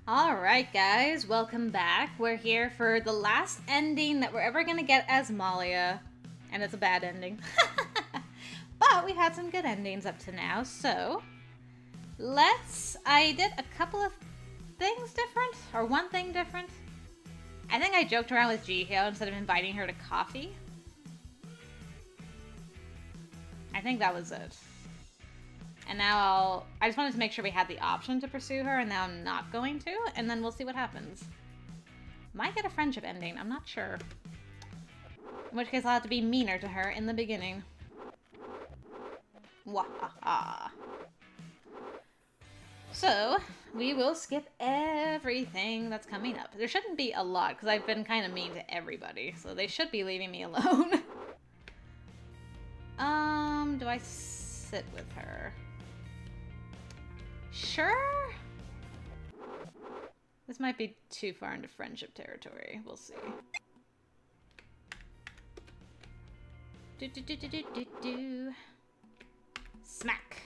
Alright guys, welcome back. We're here for the last ending that we're ever gonna get as Malia. And it's a bad ending. But we had some good endings up to now, so... I did a couple of things different, or one thing different. I think I joked around with Ji Hyo instead of inviting her to coffee. I think that was it. And now I just wanted to make sure we had the option to pursue her, and now I'm not going to, and then we'll see what happens. Might get a friendship ending, I'm not sure. In which case I'll have to be meaner to her in the beginning. Wahaha. So, we will skip everything that's coming up. There shouldn't be a lot, because I've been kind of mean to everybody, so they should be leaving me alone. Do I sit with her? Sure? This might be too far into friendship territory. We'll see. Smack.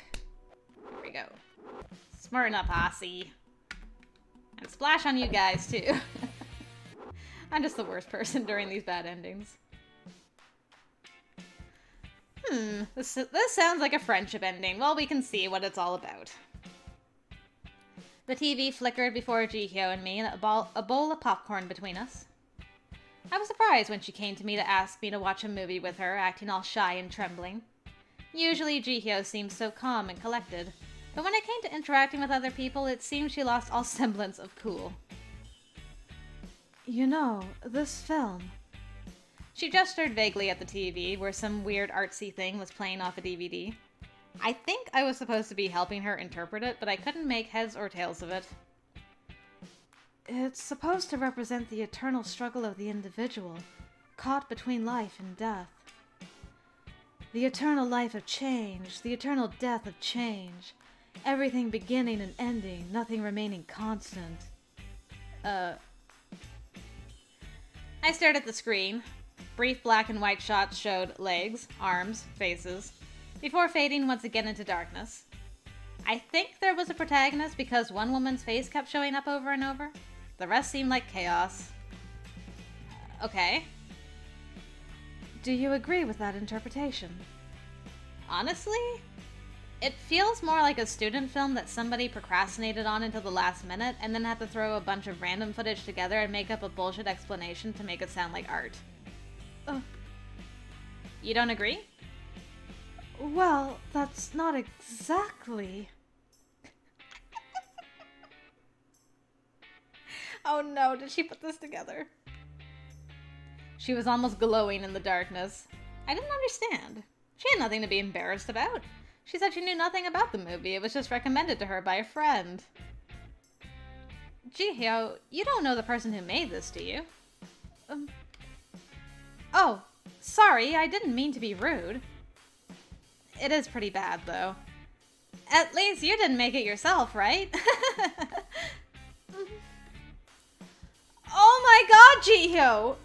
There we go. Smarten up, Aussie. And splash on you guys, too. I'm just the worst person during these bad endings. This sounds like a friendship ending. Well, we can see what it's all about. The TV flickered before Ji Hyo and me, and a bowl of popcorn between us. I was surprised when she came to me to ask me to watch a movie with her, acting all shy and trembling. Usually Ji Hyo seems so calm and collected, but when it came to interacting with other people, it seemed she lost all semblance of cool. You know, this film... She gestured vaguely at the TV, where some weird artsy thing was playing off a DVD. I think I was supposed to be helping her interpret it, but I couldn't make heads or tails of it. It's supposed to represent the eternal struggle of the individual, caught between life and death. The eternal life of change, the eternal death of change. Everything beginning and ending, nothing remaining constant. I stared at the screen. Brief black and white shots showed legs, arms, faces, before fading once again into darkness. I think there was a protagonist because one woman's face kept showing up over and over. The rest seemed like chaos. Okay. Do you agree with that interpretation? Honestly, it feels more like a student film that somebody procrastinated on until the last minute and then had to throw a bunch of random footage together and make up a bullshit explanation to make it sound like art. You don't agree? Well, that's not exactly... Oh no, did she put this together? She was almost glowing in the darkness. I didn't understand. She had nothing to be embarrassed about. She said she knew nothing about the movie. It was just recommended to her by a friend. Ji Hyo, you don't know the person who made this, do you? Oh, sorry, I didn't mean to be rude. It is pretty bad, though. At least you didn't make it yourself, right? Oh my god, Ji Hyo!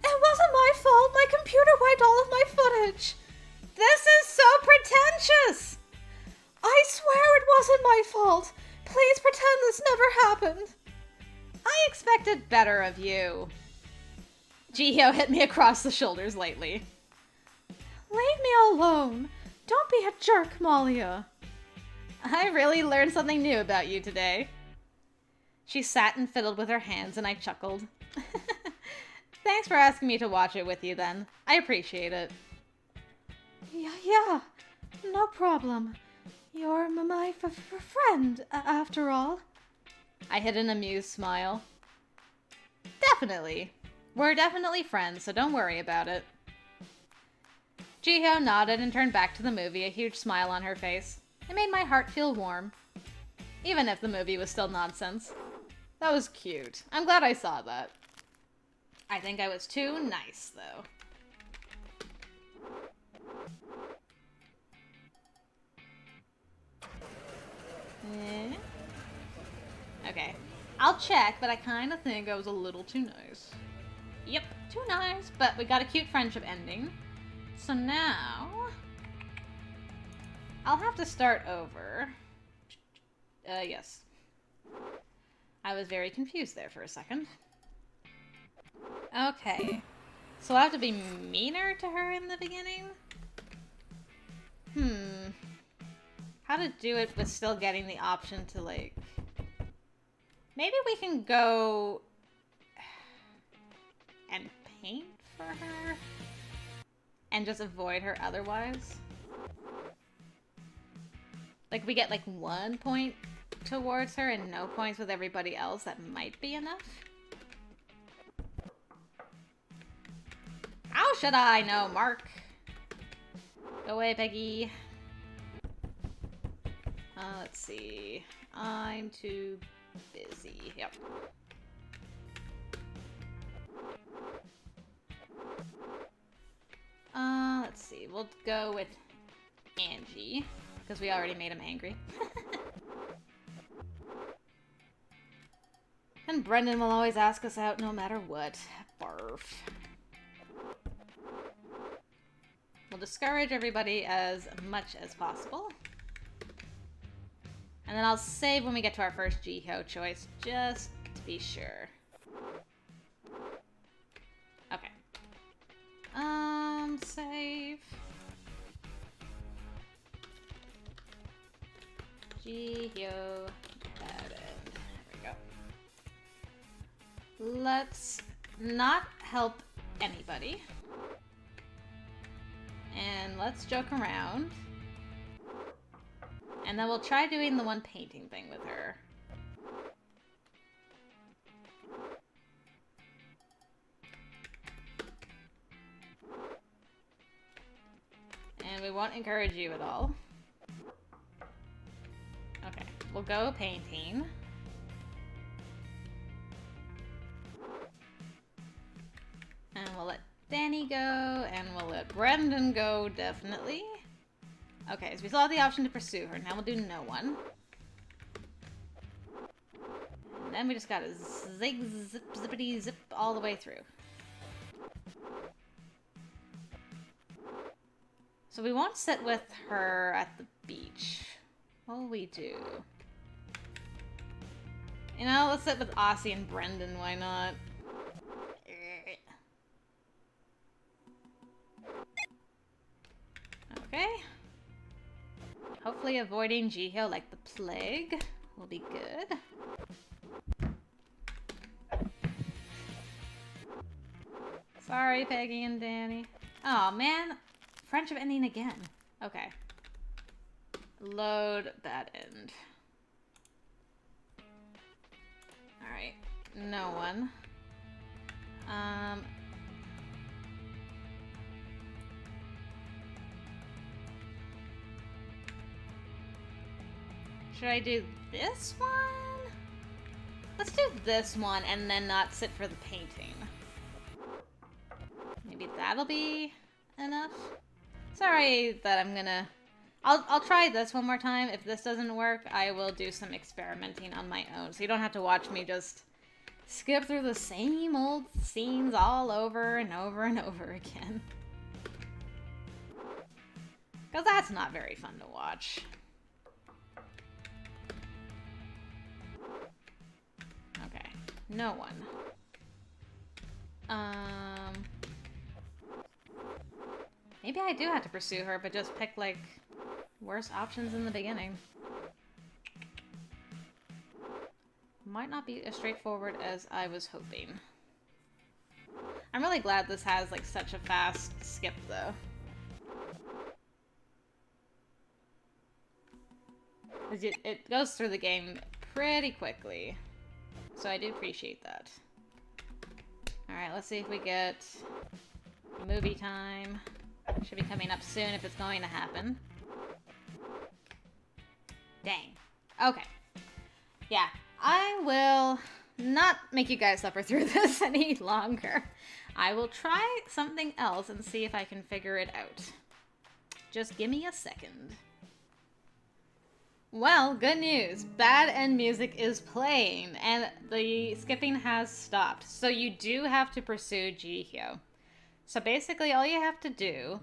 It wasn't my fault. My computer wiped all of my footage. This is so pretentious. I swear it wasn't my fault. Please pretend this never happened. I expected better of you. Ji Hyo hit me across the shoulders lightly. Leave me alone. Don't be a jerk, Malia. I really learned something new about you today. She sat and fiddled with her hands, and I chuckled. Thanks for asking me to watch it with you, then. I appreciate it. Yeah, no problem. You're my friend, after all. I hid an amused smile. Definitely. We're definitely friends, so don't worry about it. Ji Hyo nodded and turned back to the movie, a huge smile on her face. It made my heart feel warm. Even if the movie was still nonsense. That was cute. I'm glad I saw that. I think I was too nice, though. Okay. I'll check, but I kind of think I was a little too nice. Yep, too nice, but we got a cute friendship ending. So now... I'll have to start over. Yes. I was very confused there for a second. Okay. So I'll have to be meaner to her in the beginning? How to do it with still getting the option to, like... Maybe we can go... and paint for her? And just avoid her otherwise? Like, we get, like, 1 point towards her and no points with everybody else. That might be enough. How should I know, Mark? Go away, Peggy. Let's see. I'm too busy. Yep. Let's see. We'll go with Angie, because we already made him angry. And Brendan will always ask us out no matter what. Barf. We'll discourage everybody as much as possible. And then I'll save when we get to our first Ji Hyo choice, just to be sure. Okay. Save. Ji Hyo. There we go. Let's not help anybody. And let's joke around. And then we'll try doing the one painting thing with her. And we won't encourage you at all. Okay, we'll go painting. And we'll let Danny go, and we'll let Brendan go, definitely. Okay, so we still have the option to pursue her. Now we'll do no one. And then we just gotta zig, zip, zippity, zip all the way through. So we won't sit with her at the beach. What will we do? You know, let's sit with Aussie and Brendan, why not? Okay. Hopefully avoiding Ji Hyo like the plague will be good. Sorry, Peggy and Danny. Oh man, friendship ending again. Okay. Load that end. Alright, no one. Should I do this one? Let's do this one and then not sit for the painting. Maybe that'll be enough. Sorry that I'm gonna... I'll try this one more time. If this doesn't work, I will do some experimenting on my own. So you don't have to watch me just skip through the same old scenes all over and over and over again. Because that's not very fun to watch. Okay, no one. Maybe I do have to pursue her, but just pick, like, worse options in the beginning. Might not be as straightforward as I was hoping. I'm really glad this has, like, such a fast skip, though. It goes through the game pretty quickly. So I do appreciate that. Alright, let's see if we get movie time. Should be coming up soon if it's going to happen. Dang. Okay. Yeah, I will not make you guys suffer through this any longer. I will try something else and see if I can figure it out. Just give me a second. Well, good news. Bad End music is playing, and the skipping has stopped. So you do have to pursue Ji Hyo. So basically, all you have to do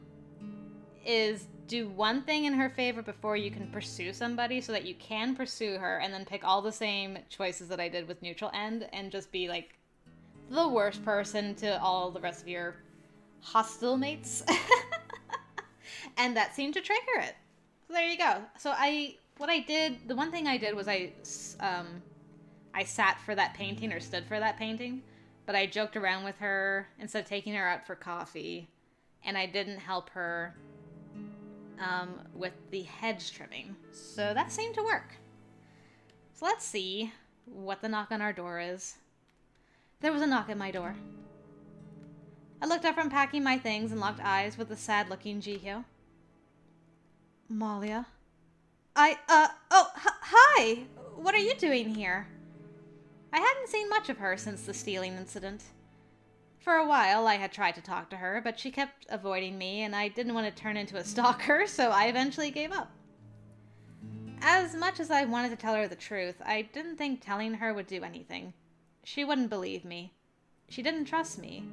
is do one thing in her favor before you can pursue somebody so that you can pursue her, and then pick all the same choices that I did with neutral end and just be like the worst person to all the rest of your hostile mates. And that seemed to trigger it. So there you go. So the one thing I did was I sat for that painting or stood for that painting, but I joked around with her instead of taking her out for coffee, and I didn't help her with the hedge trimming. So that seemed to work. So let's see what the knock on our door is. There was a knock at my door. I looked up from packing my things and locked eyes with the sad-looking Ji Hyo. Malia? Hi! What are you doing here? I hadn't seen much of her since the stealing incident. For a while, I had tried to talk to her, but she kept avoiding me, and I didn't want to turn into a stalker, so I eventually gave up. As much as I wanted to tell her the truth, I didn't think telling her would do anything. She wouldn't believe me. She didn't trust me.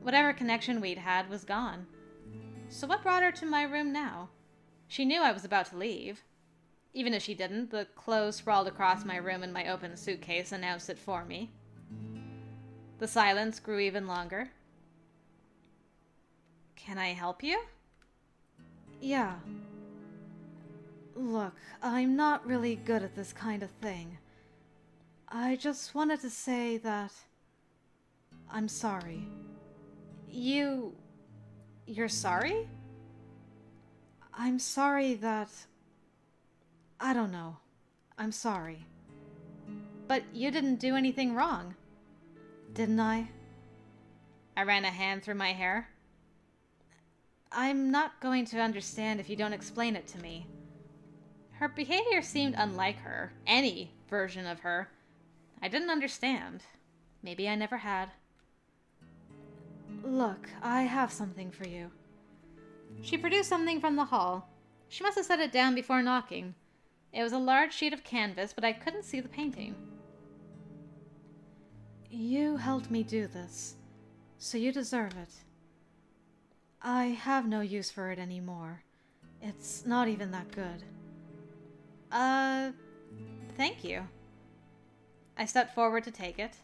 Whatever connection we'd had was gone. So what brought her to my room now? She knew I was about to leave. Even if she didn't, the clothes sprawled across my room and my open suitcase announced it for me. The silence grew even longer. Can I help you? Yeah. Look, I'm not really good at this kind of thing. I just wanted to say that I'm sorry. You're sorry? I'm sorry that... I don't know. I'm sorry. But you didn't do anything wrong. Didn't I? I ran a hand through my hair. I'm not going to understand if you don't explain it to me. Her behavior seemed unlike her, any version of her. I didn't understand. Maybe I never had. Look, I have something for you. She produced something from the hall. She must have set it down before knocking. It was a large sheet of canvas, but I couldn't see the painting. You helped me do this, so you deserve it. I have no use for it anymore. It's not even that good. Thank you. I stepped forward to take it.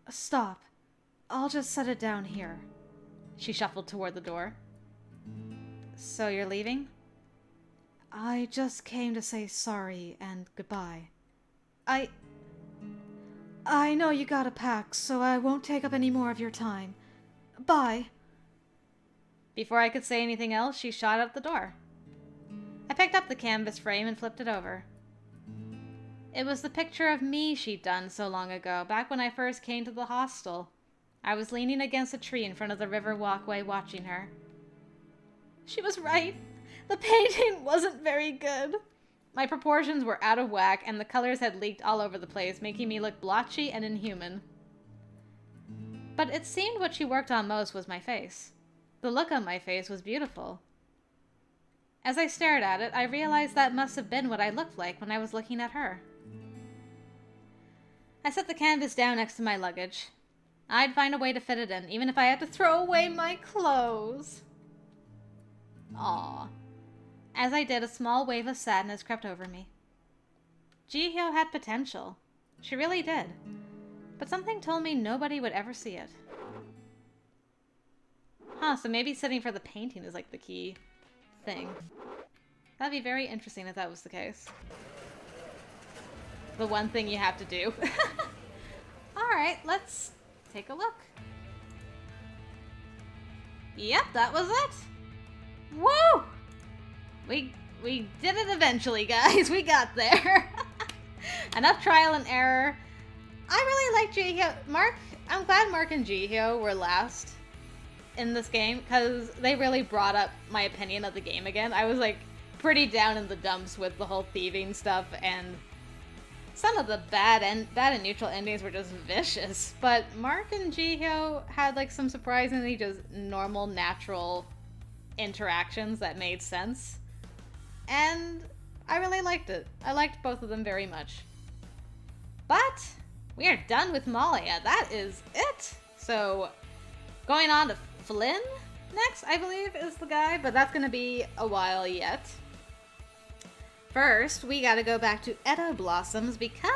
Stop. I'll just set it down here. She shuffled toward the door. So you're leaving? I just came to say sorry and goodbye. I know you gotta pack, so I won't take up any more of your time. Bye. Before I could say anything else, she shot out the door. I picked up the canvas frame and flipped it over. It was the picture of me she'd done so long ago, back when I first came to the hostel. I was leaning against a tree in front of the river walkway watching her. She was right. The painting wasn't very good. My proportions were out of whack, and the colors had leaked all over the place, making me look blotchy and inhuman. But it seemed what she worked on most was my face. The look on my face was beautiful. As I stared at it, I realized that must have been what I looked like when I was looking at her. I set the canvas down next to my luggage. I'd find a way to fit it in, even if I had to throw away my clothes. Aww. As I did, a small wave of sadness crept over me. Ji Hyo had potential. She really did. But something told me nobody would ever see it. Huh, so maybe sitting for the painting is like the key thing. That'd be very interesting if that was the case. The one thing you have to do. Alright, let's take a look. Yep, that was it. Woo! We did it eventually, guys. We got there. Enough trial and error. I really like Ji Hyo. I'm glad Mark and Ji Hyo were last in this game, because they really brought up my opinion of the game again. I was like pretty down in the dumps with the whole thieving stuff, and some of the bad and neutral endings were just vicious. But Mark and Ji Hyo had like some surprisingly just normal, natural interactions that made sense. And I really liked it. I liked both of them very much. But we are done with Malia. That is it. So going on to Flynn. next, I believe, is the guy, but that's gonna be a while yet. First, we gotta go back to Edo Blossoms because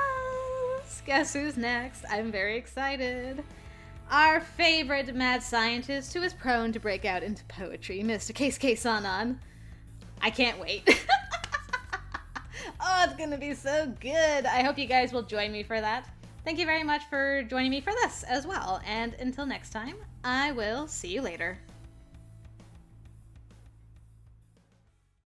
guess who's next? I'm very excited. Our favorite mad scientist who is prone to break out into poetry, Mr. Keisuke Sanan. I can't wait. Oh, it's gonna be so good. I hope you guys will join me for that. Thank you very much for joining me for this as well. And until next time, I will see you later.